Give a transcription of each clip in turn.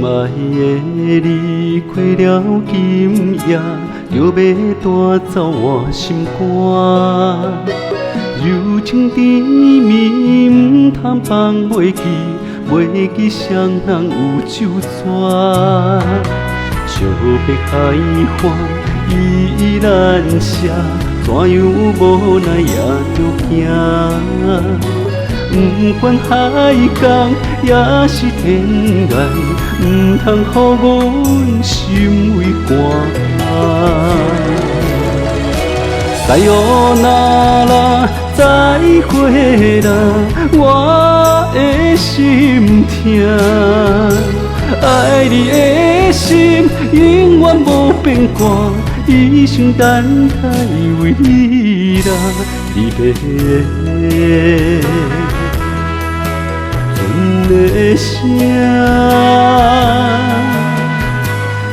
爱的你，过了今夜，就要带走我心肝。柔情甜蜜，唔通放袂记，袂记谁人有手纸。惜别海岸依然舍，怎样无奈也着行。不管海港也是天涯，唔通予阮心为寒。塞哟那拉，再会啦，我的心痛。爱你的心永远无变卦，一生等待为你啦，离别。的声，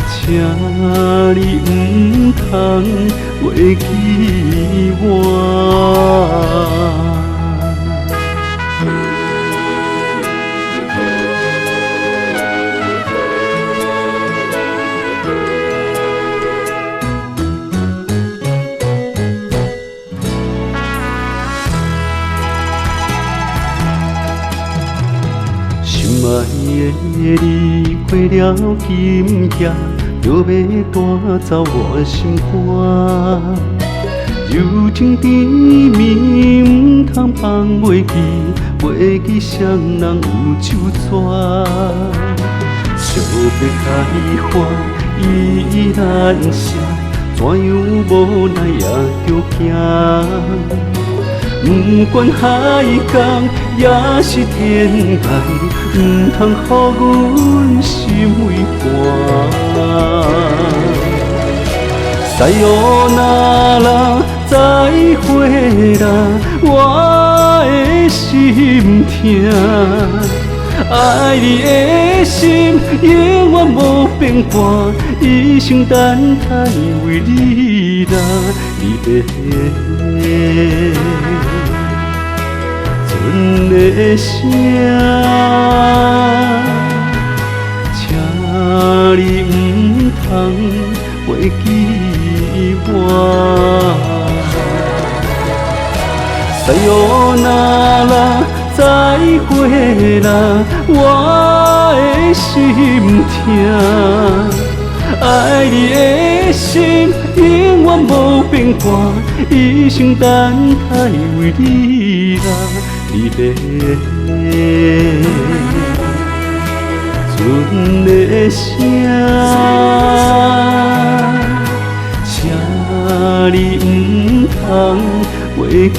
请你唔通袂记我。心爱的你，过了今夜，就要带走我心肝。柔情甜蜜，唔通放袂记，袂记谁人有手纸。惜别海岸依然舍，怎样无奈也着行。不管海港也是天涯，唔通予阮心为寒。塞哟那拉，再会啦，我的心痛。爱你的心永远无变卦，一生等待为你啦，离别。阮的声，请你唔通袂记我。塞哟那拉，再会啦，我的心痛。爱你的心永远无变卦，一生等待为你啦，离别。阮的声，请你唔通袂记